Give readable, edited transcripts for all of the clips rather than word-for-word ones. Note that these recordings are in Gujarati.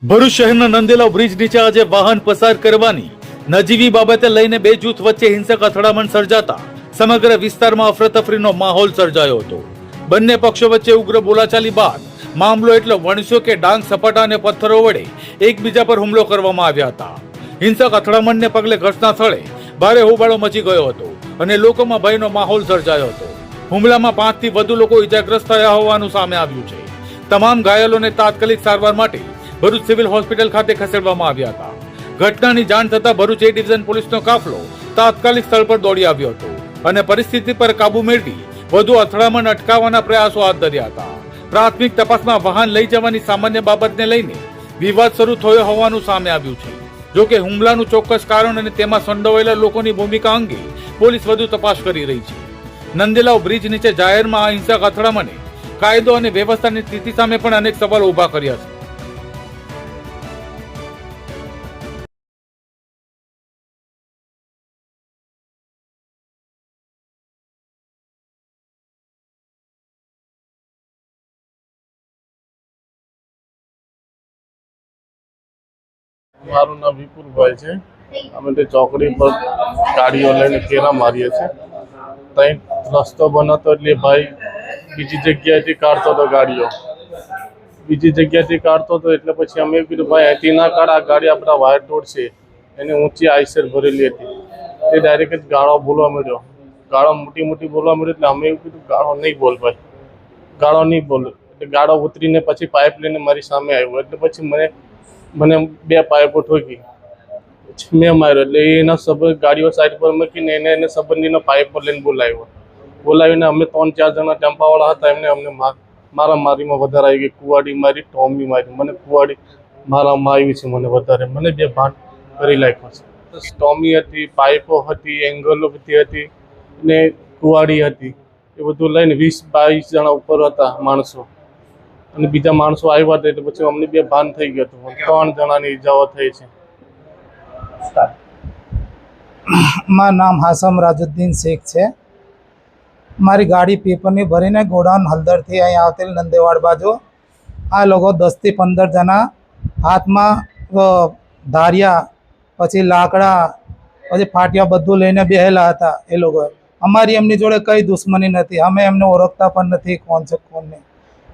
ભરૂચ શહેરના નંદેલા બ્રિજ નીચે આજે વાહન પસાર કરવાની નજીવી બાબતે લઈને બે જૂથ વચ્ચે હિંસક અથડામણ સર્જાતા સમગ્ર વિસ્તારમાં અફરાતફરીનો માહોલ સર્જાયો હતો। બંને પક્ષો વચ્ચે ઉગ્ર બોલાચાલી બાદ મામલો એટલો વણસ્યો કે ડાંગ સપાટા અને પથ્થરો વડે એકબીજા પર હુમલો કરવામાં આવ્યા હતા। હિંસક અથડામણને પગલે ઘટના સ્થળે ભારે હોબાળો મચી ગયો હતો અને લોકોમાં ભયનો માહોલ સર્જાયો હતો। હુમલામાં 5 થી વધુ લોકો ઇજાગ્રસ્ત થયા હોવાનું સામે આવ્યું છે। તમામ ઘાયલોને તાત્કાલિક સારવાર માટે ભરૂચ સિવિલ હોસ્પિટલ ખાતે ખસેડવામાં આવ્યા હતા। ઘટનાની જાણ થતાં ભરૂચ એ ડિવિઝન પોલીસનો કાફલો તાત્કાલિક સ્થળ પર દોડી આવ્યો હતો અને પરિસ્થિતિ પર કાબુ મેળવી વધુ અથડામણ અટકાવવાના પ્રયાસો હાથ ધર્યા હતા। પ્રાથમિક તપાસમાં વાહન લઈ જવાની સામાન્ય બાબતને લઈને વિવાદ શરૂ થયો હોવાનું સામે આવ્યું છે। જો કે હુમલાનું ચોક્કસ કારણ અને તેમાં સંડોવાયેલા લોકોની ભૂમિકા અંગે પોલીસ વધુ તપાસ કરી રહી છે। નંદેલા બ્રિજ નીચે જાહેરમાં આ હિંસક અથડામણે કાયદો અને વ્યવસ્થાની સ્થિતિ સામે પણ અનેક સવાલો ઉભા કર્યા છે। મારું નામ વિપુલભાઈ છે। અમે તે ચોકડી પર ગાડીઓ લઈને ફેરા મારીએ છીએ। ત્યાં રસ્તો બનાવતો એટલે ભાઈ બીજી જગ્યાએથી કાઢતો હતો ગાડીઓ, બીજી જગ્યાએથી કાઢતો હતો એટલે પછી અમે કીધું ભાઈ અહીંથી ના કાઢ, આ ગાડી આપણા વાયર તોડશે। એને ઊંચી આઈસર ભરેલી હતી, તે ડાયરેક્ટ ગાળો બોલવા મળ્યો, ગાળો મોટી બોલવા મળ્યો એટલે અમે એવું કીધું ગાળો નહીં બોલ ભાઈ, ગાળો નહીં બોલ। એટલે ગાળો ઉતરીને પછી પાઇપ લઈને મારી સામે આવ્યો એટલે પછી મને બે પાઇપો ઠોકી, મેં માર્યો એટલે એના સંબંધ ગાડીઓ સાઈડ પર મૂકીને એને સંબંધીનો પાઇપો લઈને બોલાવીને અમે 3-4 જણા ટેમ્પાવાળા હતા, અમને મારીમાં વધારે આવી ગઈ। કુવાડી મારી, ટોમી મારી, મને કુવાડી મારામાં આવી છે મને વધારે, મને બે ભાન કરી નાખ્યો છે। ટોમી હતી, પાઇપો હતી, એંગલો હતી ને કુવાડી હતી, એ બધું લઈને 20-22 જણા ઉપર હતા માણસો અને બીજા માણસો આવ્યા હતા એટલે પછી અમને બે ભાન થઈ ગયું હતું। 3 જણાની ઈજાઓ થઈ છે। મારું નામ હાસમ રાજુદ્દીન શેખ છે। મારી ગાડી પેપરની ભરીને ગોડાઉન હલદરથી અહીં આવતી નંદેવાડ બાજુ આ લોકો 10 થી 15 જણા હાથમાં ધારિયા, પછી લાકડા, પછી ફાટિયા બધું લઈને બેહેલા હતા। એ લોકો અમારી એમની જોડે કંઈ દુશ્મની નથી, અમે એમને ઓળખતા પણ નથી કોણ છે કોણ નહીં।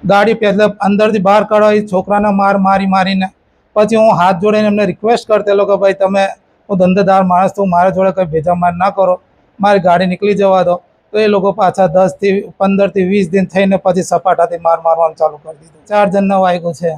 ગાડી પહેલા અંદરથી બહાર કાઢવા છોકરાને મારીને પછી હું હાથ જોડીને એમને રિક્વેસ્ટ કરતેલો કે ભાઈ તમે, હું ધંધેદાર માણસ છું, મારા જોડે કંઈ ભેજામાર ના કરો, મારી ગાડી નીકળી જવા દો। તો એ લોકો પાછા 10 થી 15 થી 20 દિન થઈને પછી સપાટાથી મારવાનું ચાલુ કરી દીધું। 4 જણને વાગ્યું છે।